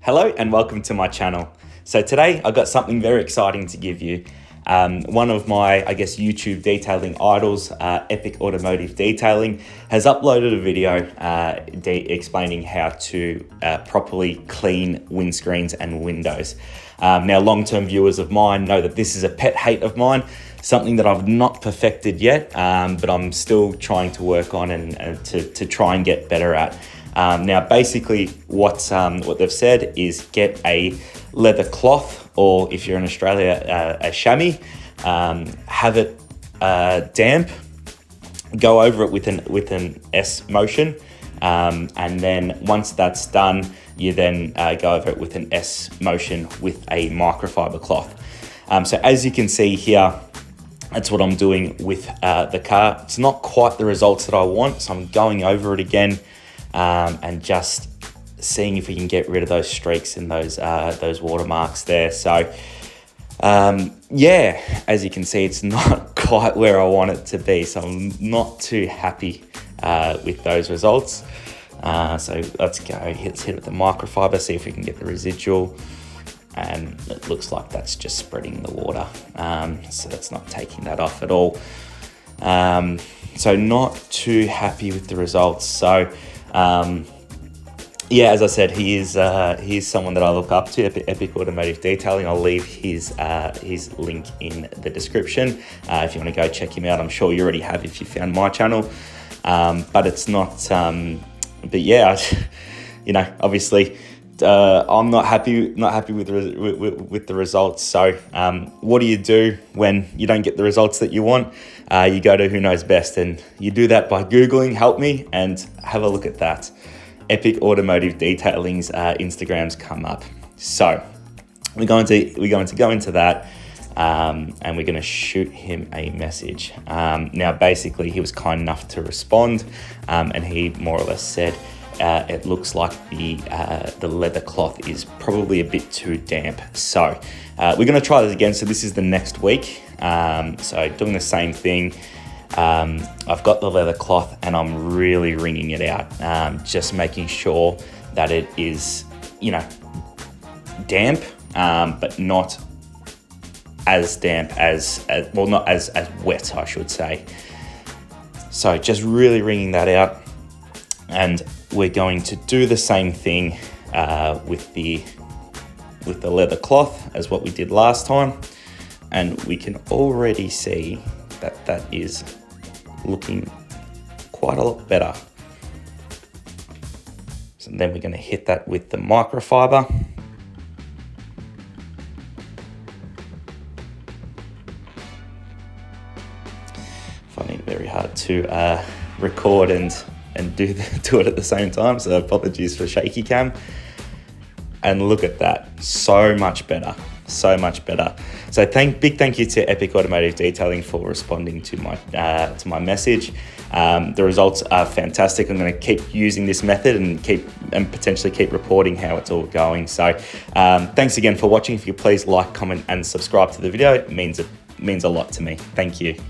Hello and welcome to my channel. So today I got something very exciting to give you. One of my, YouTube detailing idols, Epic Automotive Detailing, has uploaded a video explaining how to properly clean windscreens and windows. Now, long-term viewers of mine know that this is a pet hate of mine, something that I've not perfected yet, but I'm still trying to work on and to try and get better at. Now, basically what they've said is get a leather cloth, or if you're in Australia, a chamois, have it damp, go over it with an S motion, and then once that's done, you then go over it with an S motion with a microfiber cloth. So as you can see here, that's what I'm doing with the car. It's not quite the results that I want, so I'm going over it again, and just seeing if we can get rid of those streaks and those watermarks there. So yeah, as you can see, it's not quite where I want it to be, so I'm not too happy with those results. So let's go, let's hit it with the microfiber, see if we can get the residual, and it looks like that's just spreading the water, so that's not taking that off at all. So not too happy with the results. So yeah, as I said, he is someone that I look up to, Epic Automotive Detailing. I'll leave his link in the description if you want to go check him out. I'm sure you already have if you found my channel, but it's not. But yeah, obviously, I'm not happy with the results. So what do you do when you don't get the results that you want? You go to who knows best, and you do that by Googling "help me" and have a look at that. Epic Automotive Detailing's Instagrams come up. So we're going to go into that, and we're going to shoot him a message. Now, basically, he was kind enough to respond, and he more or less said, it looks like the leather cloth is probably a bit too damp. So we're going to try this again. So this is the next week. So doing the same thing. I've got the leather cloth and I'm really wringing it out, just making sure that it is, damp, but not as damp as well, not as wet, I should say. So just really wringing that out, and we're going to do the same thing with the leather cloth as what we did last time, and we can already see that is looking quite a lot better. So then we're going to hit that with the microfiber. Finding it very hard to record and do it at the same time, so apologies for shaky cam. And look at that, so much better. So big thank you to Epic Automotive Detailing for responding to my message. The results are fantastic. I'm going to keep using this method and potentially keep reporting how it's all going. So thanks again for watching. If you could please like, comment and subscribe to the video, it means a lot to me. Thank you.